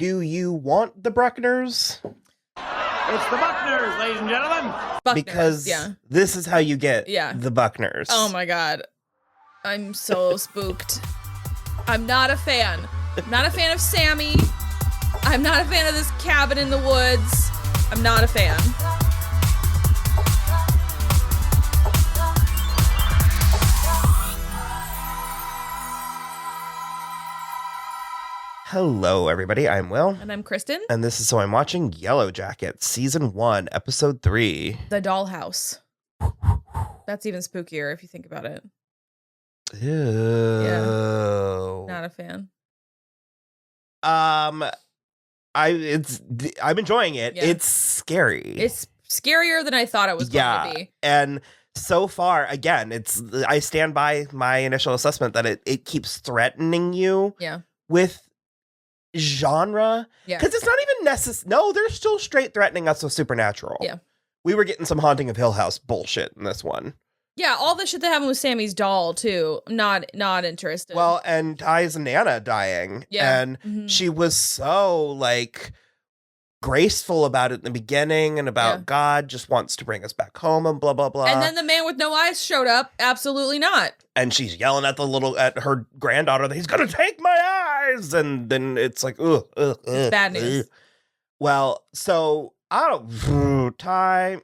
Do you want the Bruckners? It's the Buckners, ladies and gentlemen. Buckners, Because yeah. this is how you get Yeah. the Buckners. Oh my god. I'm so spooked. I'm not a fan. I'm not a fan of Sammy. I'm not a fan of this cabin in the woods. I'm not a fan. Hello, everybody. I'm Will. And I'm Kristen. And this is So I'm Watching Yellowjackets, Season 1, Episode 3. The Dollhouse. That's even spookier if you think about it. Ew. Yeah. Not a fan. I'm enjoying it. Yeah. It's scary. It's scarier than I thought it was going to be. And so far, again, I stand by my initial assessment that it keeps threatening you with genre. Yeah. Because it's not even necessary. No, they're still straight threatening us with supernatural. Yeah. We were getting some Haunting of Hill House bullshit in this one. Yeah, all the shit that happened with Sammy's doll, too. Not interested. Well, and Tai's Nana dying. Yeah. And she was so, like, graceful about it in the beginning and about God just wants to bring us back home and blah, blah, blah. And then the man with no eyes showed up. Absolutely not. And she's yelling at her granddaughter that he's going to take my eyes. And then it's like, It's bad news. Well, so Tai.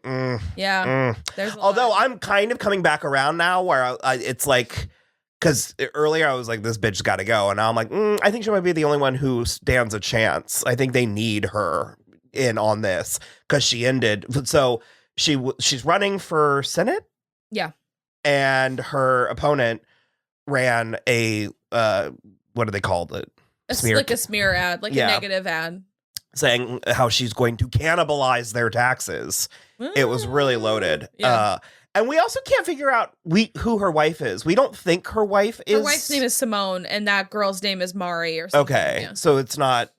Although I'm kind of coming back around now where it's like, because earlier I was like, this bitch's got to go. And now I'm like, I think she might be the only one who stands a chance. I think they need her in on this because she ended. So she's running for Senate. Yeah. And her opponent ran a, what do they call it? Like a smear ad, like a negative ad. Saying how she's going to cannibalize their taxes. It was really loaded. Yeah. And we also can't figure out who her wife is. We don't think her wife is. Her wife's name is Simone, and that girl's name is Mari or something. Okay. Yeah. So it's not.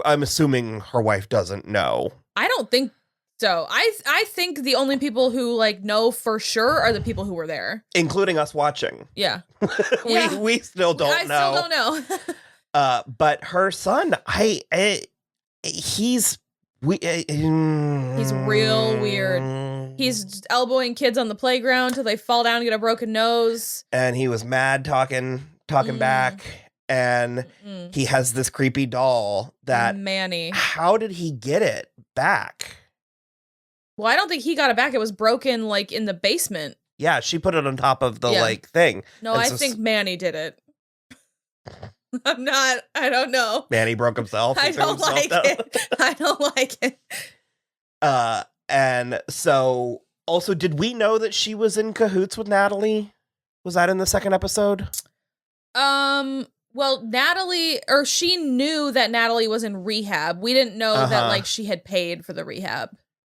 I'm assuming her wife doesn't know. I don't think so. I think the only people who know for sure are the people who were there, including us watching. Yeah. we still don't know. I still don't know. But her son, he's real weird. He's elbowing kids on the playground till they fall down and get a broken nose. And he was mad talking back. And he has this creepy doll that Manny. How did he get it back? Well, I don't think he got it back. It was broken in the basement. Yeah, she put it on top of the thing. No, I think Manny did it. I don't know. Manny broke himself. I don't like it. I don't like it. And so also, did we know that she was in cahoots with Natalie? Was that in the second episode? Well, she knew that Natalie was in rehab. We didn't know that she had paid for the rehab.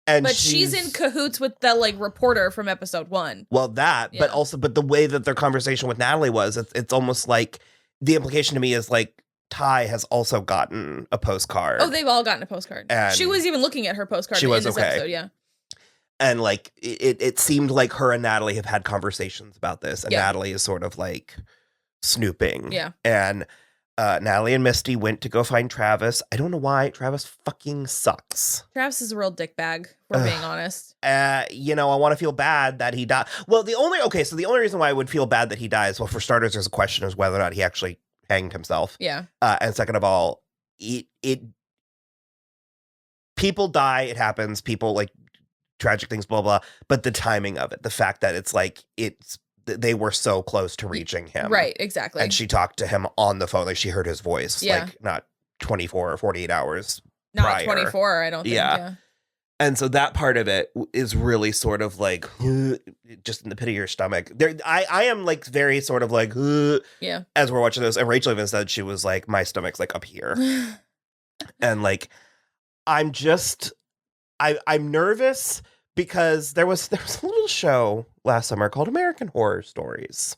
But she's in cahoots with the reporter from episode 1. Well, but the way that their conversation with Natalie was, it's almost like the implication to me is Tai has also gotten a postcard. Oh, they've all gotten a postcard. And she was even looking at her postcard in this episode, yeah. And it seemed like her and Natalie have had conversations about this, and Natalie is sort of snooping. Yeah. And Natalie and Misty went to go find Travis. I don't know why. Travis fucking sucks. Travis is a real dickbag, we're being honest. I want to feel bad that he died. Well, the only reason why I would feel bad that he dies, well, for starters, there's a question as whether or not he actually hanged himself. Yeah. And second of all, people die, it happens, people tragic things, blah, blah, but the timing of it, the fact that they were so close to reaching him. Right, exactly. And she talked to him on the phone, she heard his voice, not 24 or 48 hours Not prior. 24, I don't think. Yeah. And so that part of it is really sort of just in the pit of your stomach. I am very sort of as we're watching this. And Rachel even said she was my stomach's up here. And I'm nervous because there was a little show last summer called American Horror Stories.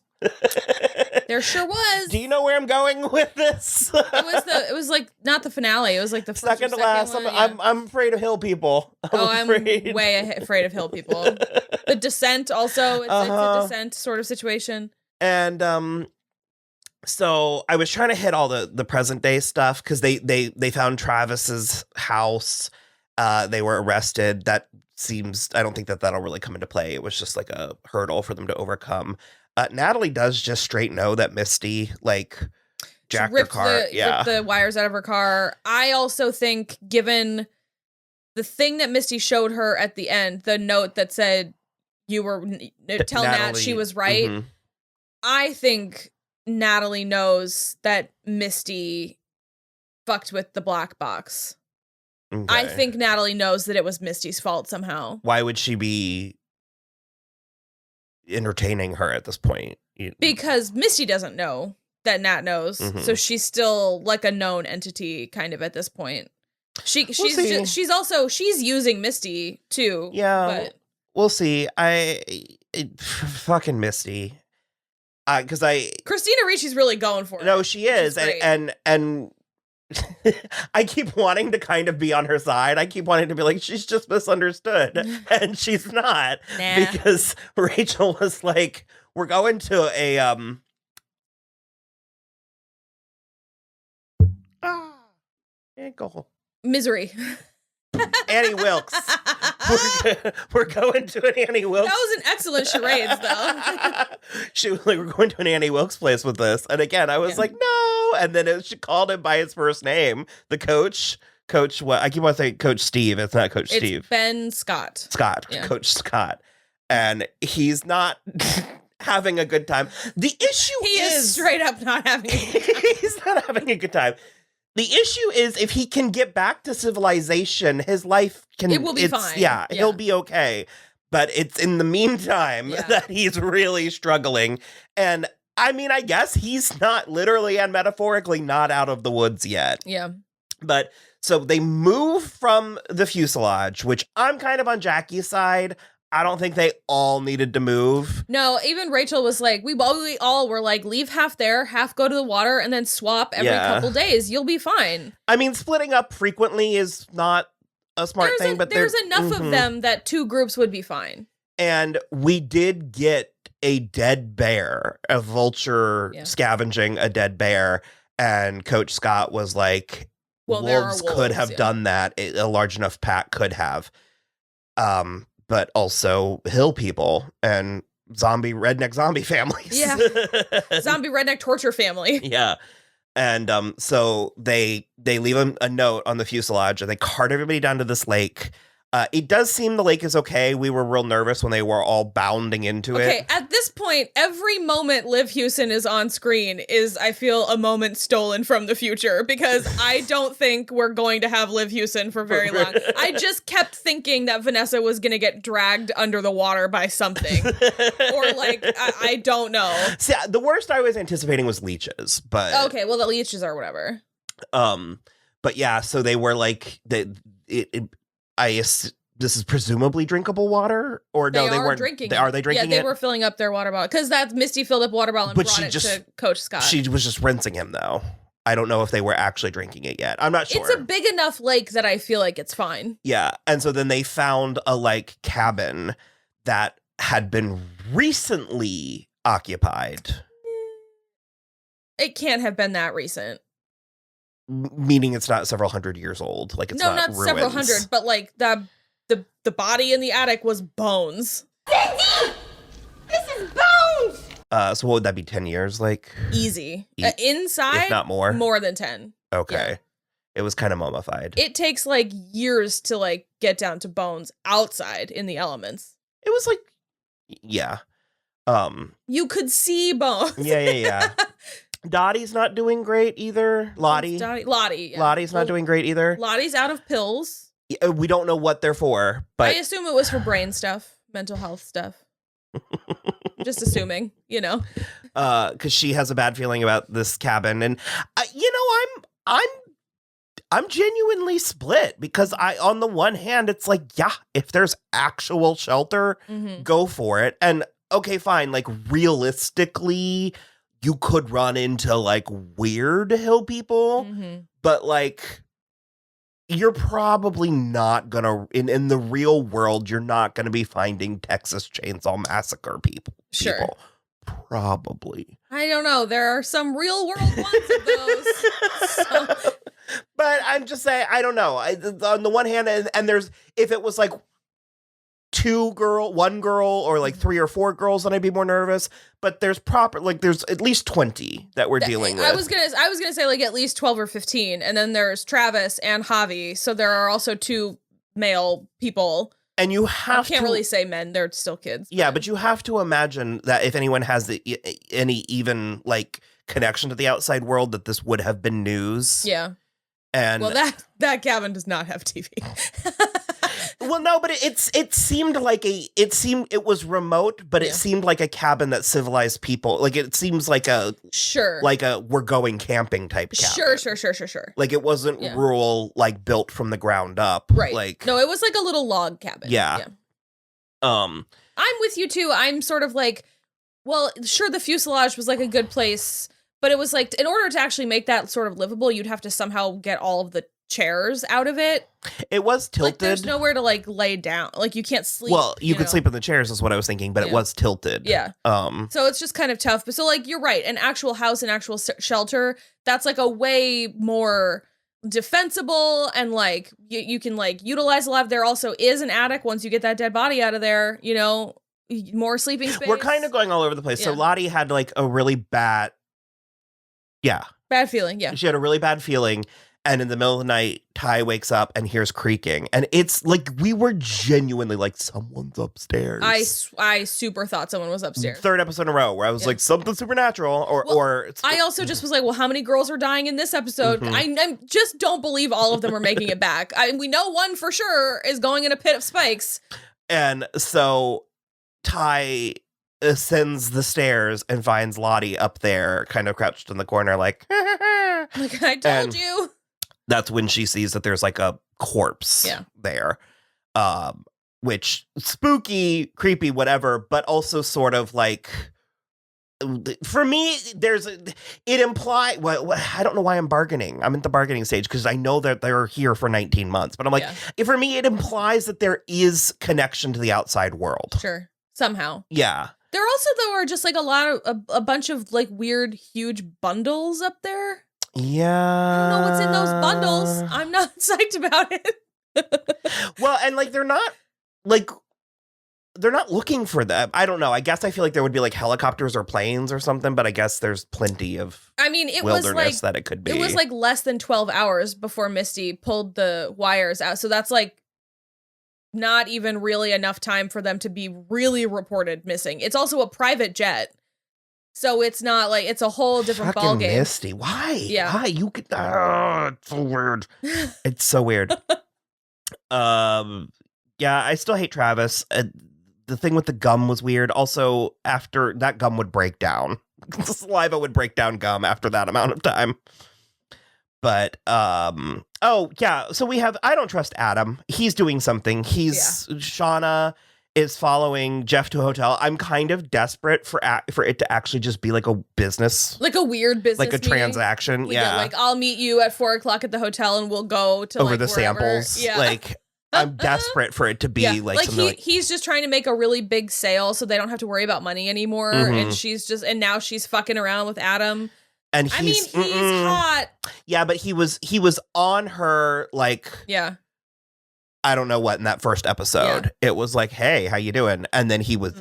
There sure was. Do you know where I'm going with this? It was not the finale. It was the first second to last. One, yeah. I'm afraid of hill people. I'm way afraid of hill people. The Descent also. It's a Descent sort of situation. And So I was trying to hit all the present day stuff because they found Travis's house. They were arrested. That seems, I don't think that'll really come into play. It was just like a hurdle for them to overcome. Natalie does just straight know that Misty jacked her car. Ripped the wires out of her car. I also think, given the thing that Misty showed her at the end, the note that said, tell Nat she was right. Mm-hmm. I think Natalie knows that Misty fucked with the black box. Okay. I think Natalie knows that it was Misty's fault somehow. Why would she be entertaining her at this point? Because Misty doesn't know that Nat knows. Mm-hmm. So she's still like a known entity kind of at this point. She's using Misty too. Yeah. But we'll see. Fucking Misty. Because Christina Ricci's really going for it. No, she is. And I keep wanting to kind of be on her side. I keep wanting to be like, she's just misunderstood. And she's not. Nah. Because Rachel was like, we're going to a ankle. Misery. Annie Wilkes. We're going to an Annie Wilkes. That was an excellent charades, though. She was like, we're going to an Annie Wilkes place with this. And again, I was like, no. And then she called him by his first name. The coach, what? I keep on saying Coach Steve. It's not Coach Steve. It's Ben Scott. Yeah. Coach Scott. And he's not having a good time. The issue He is straight up not having a good time. He's not having a good time. The issue is if he can get back to civilization, his life it will be fine. Yeah, he'll be okay. But it's in the meantime that he's really struggling. And I mean, I guess he's not literally and metaphorically not out of the woods yet. Yeah. But so they move from the fuselage, which I'm kind of on Jackie's side. I don't think they all needed to move. No, even Rachel was like, we all were like, leave half there, half go to the water, and then swap every couple days. You'll be fine. I mean, splitting up frequently is not a smart thing, but there's enough of them that two groups would be fine. And we did get a dead bear, a vulture scavenging a dead bear, and Coach Scott was like, wolves could have done that. A large enough pack could have. But also hill people and redneck zombie families. Yeah. Zombie redneck torture family. Yeah. And so they leave a note on the fuselage and they cart everybody down to this lake. It does seem the lake is okay. We were real nervous when they were all bounding into it. Okay, at this point, every moment Liv Hewson is on screen is, I feel, a moment stolen from the future, because I don't think we're going to have Liv Hewson for very long. I just kept thinking that Vanessa was going to get dragged under the water by something. Or, like, I don't know. See, the worst I was anticipating was leeches, but... Okay, well, the leeches are whatever. But yeah, so they were like... This is presumably drinkable water, or no? They weren't drinking. Are they drinking it? Yeah, they were filling up their water bottle because that Misty filled up water bottle and brought it to Coach Scott. She was just rinsing him, though. I don't know if they were actually drinking it yet. I'm not sure. It's a big enough lake that I feel like it's fine. Yeah, and so then they found a cabin that had been recently occupied. It can't have been that recent. Meaning it's not several hundred years old. Like it's not ruins. Several hundred, but like the body in the attic was bones. Cindy! This is bones! So what would that be, 10 years? Like easy. Inside, if not more? More than 10. Okay. Yeah. It was kind of mummified. It takes years to get down to bones outside in the elements. It was yeah. You could see bones. Yeah. Dottie's not doing great either. Lottie. Yeah. Lottie's not doing great either. Lottie's out of pills. We don't know what they're for, but I assume it was for brain stuff, mental health stuff. Just assuming, because she has a bad feeling about this cabin, and I'm genuinely split, because on the one hand, it's if there's actual shelter, go for it, and okay, fine, realistically, you could run into weird hill people, but you're probably not gonna in the real world, you're not gonna be finding Texas Chainsaw Massacre people. Sure. Probably. I don't know. There are some real world ones of those. So. But I'm just saying, I don't know. On the one hand, and there's, if it was like one girl, or like 3 or 4 girls, then I'd be more nervous. But there's there's at least 20 that we're dealing with. I was gonna say like at least 12 or 15, and then there's Travis and Javi. So there are also 2 male people. And you have can't really say men; they're still kids. Yeah, but you have to imagine that if anyone has any even like connection to the outside world, that this would have been news. Yeah. And well, that cabin does not have TV. Well, no, but it seemed like it was remote, but it seemed like a cabin that civilized people. Like it seems like we're going camping type cabin. Sure. Like it wasn't rural, like built from the ground up. Right. Like no, it was like a little log cabin. Yeah. I'm with you too. I'm sort of like, well, sure, the fuselage was like a good place, but it was like, in order to actually make that sort of livable, you'd have to somehow get all of the chairs out of it. It was tilted. Like, there's nowhere to like lay down. Like you can't sleep. Well, you could sleep in the chairs is what I was thinking, but it was tilted. Yeah. So it's just kind of tough. But so like, you're right. An actual house, an actual shelter, that's like a way more defensible, and like you can like utilize a lot. There also is an attic once you get that dead body out of there, you know, more sleeping space. We're kind of going all over the place. So Lottie had like a really bad feeling. Yeah. She had a really bad feeling. And in the middle of the night, Ty wakes up and hears creaking. And it's like, we were genuinely like, someone's upstairs. I super thought someone was upstairs. 3rd episode in a row where I was like, something supernatural. Or I also just was like, well, how many girls are dying in this episode? I just don't believe all of them are making it back. We know one for sure is going in a pit of spikes. And so Ty ascends the stairs and finds Lottie up there, kind of crouched in the corner, like I told you. That's when she sees that there's like a corpse there, which spooky, creepy, whatever, but also sort of like, for me, it implies, well, I don't know why I'm bargaining. I'm at the bargaining stage because I know that they're here for 19 months, but I'm like, for me, it implies that there is connection to the outside world. Sure. Somehow. Yeah. There also, though, are just like a bunch of like weird, huge bundles up there. Yeah. I don't know what's in those bundles. I'm not psyched about it. Well, and like they're not looking for them. I don't know. I guess I feel like there would be like helicopters or planes or something, but I guess there's plenty of wilderness that it could be. It was like less than 12 hours before Misty pulled the wires out. So that's like not even really enough time for them to be really reported missing. It's also a private jet. So it's not like, it's a whole different ballgame. Misty, why? Yeah. Why? You could, it's so weird. It's so weird. Yeah, I still hate Travis. The thing with the gum was weird. Also, after that gum would break down. The saliva would break down gum after that amount of time. But, so we have, I don't trust Adam. He's doing something. Shauna is following Jeff to a hotel. I'm kind of desperate for it to actually just be like a business. Like a weird business like a meeting. Transaction. Like, I'll meet you at 4:00 at the hotel and we'll go to over like, the wherever. Samples. Yeah. Like, I'm desperate for it to be like something he's just trying to make a really big sale so they don't have to worry about money anymore. Mm-hmm. And now she's fucking around with Adam. And he's hot. Yeah, but he was on her like I don't know what in that first episode. Yeah. It was like, hey, how you doing? And then he was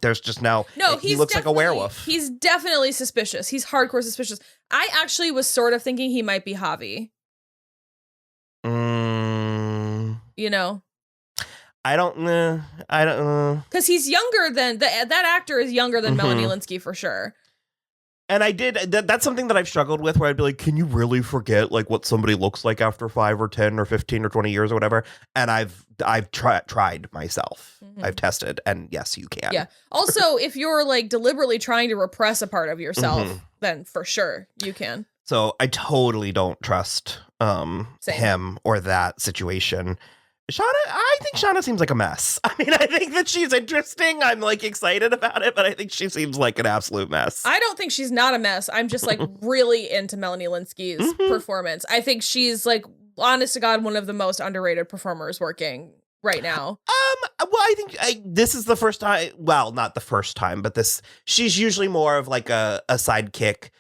there's just no he looks like a werewolf. He's definitely suspicious. He's hardcore suspicious. I actually was sort of thinking he might be Javi. You know, I don't know. Because he's younger than that actor is younger than Melanie Lynskey for sure. And I did. That's something that I've struggled with, where I'd be like, "Can you really forget like what somebody looks like after 5 or 10 or 15 or 20 years or whatever?" And I've tried myself. I've tested, and yes, you can. Yeah. Also, if you're like deliberately trying to repress a part of yourself, then for sure you can. So I totally don't trust him or that situation. I think Shauna seems like a mess. I mean, I think that she's interesting. I'm like excited about it, but I think she seems like an absolute mess. I don't think she's not a mess. I'm just like really into Melanie Lynskey's performance. I think she's like, honest to God, one of the most underrated performers working right now. Well, I think this is the first time. Well, not the first time, but she's usually more of like a sidekick.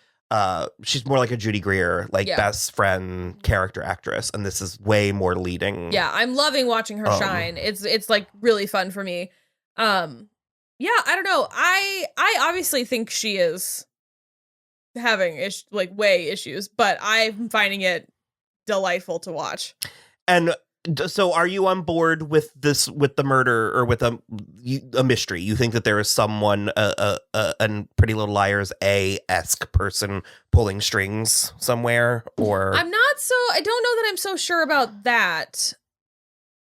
She's more like a Judy Greer, like best friend character actress, and this is way more leading. Yeah, I'm loving watching her shine. It's like really fun for me. Yeah, I don't know. I obviously think she is having issues, but I'm finding it delightful to watch. And so are you on board with the murder or with a mystery? You think that there is someone, a Pretty Little Liars esque person pulling strings somewhere? Or I don't know that I'm so sure about that.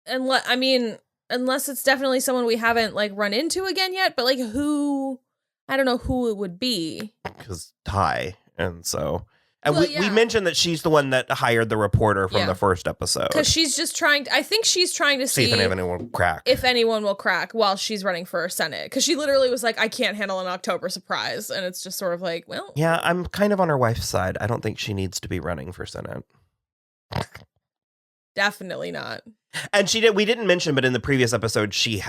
Unless it's definitely someone we haven't like run into again yet, but like who, I don't know who it would be. Because Tai, and so... And we mentioned that she's the one that hired the reporter from the first episode. Because she's just trying to see if anyone will crack. If anyone will crack while she's running for Senate. Because she literally was like, I can't handle an October surprise. And it's just sort of like, well. Yeah, I'm kind of on her wife's side. I don't think she needs to be running for Senate. Definitely not. And we didn't mention, but in the previous episode, she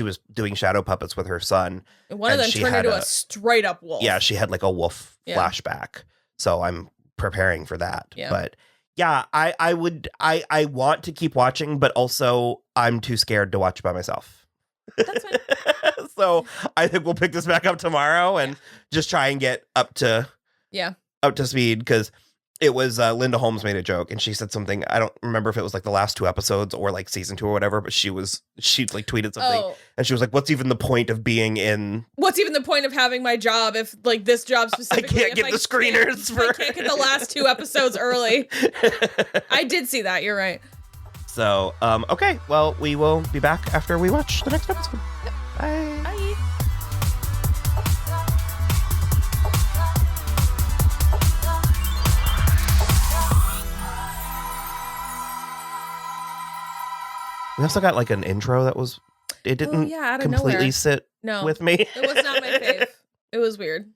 was doing shadow puppets with her son. And one of them turned into a straight up wolf. Yeah, she had like a wolf flashback. So I'm preparing for that. Yeah. But yeah, I want to keep watching, but also I'm too scared to watch by myself. That's fine. So I think we'll pick this back up tomorrow and just try and get up to speed, because it was Linda Holmes made a joke and she said something. I don't remember if it was like the last 2 episodes or like season 2 or whatever, but she like tweeted something and she was like, what's even the point of having my job if like this job specifically? I can't get the screeners I can't get the last 2 episodes early. I did see that. You're right. So, okay. Well, we will be back after we watch the next episode. Yep. Bye. Bye. We also got like an intro that it didn't completely sit with me. It was not my fave. It was weird.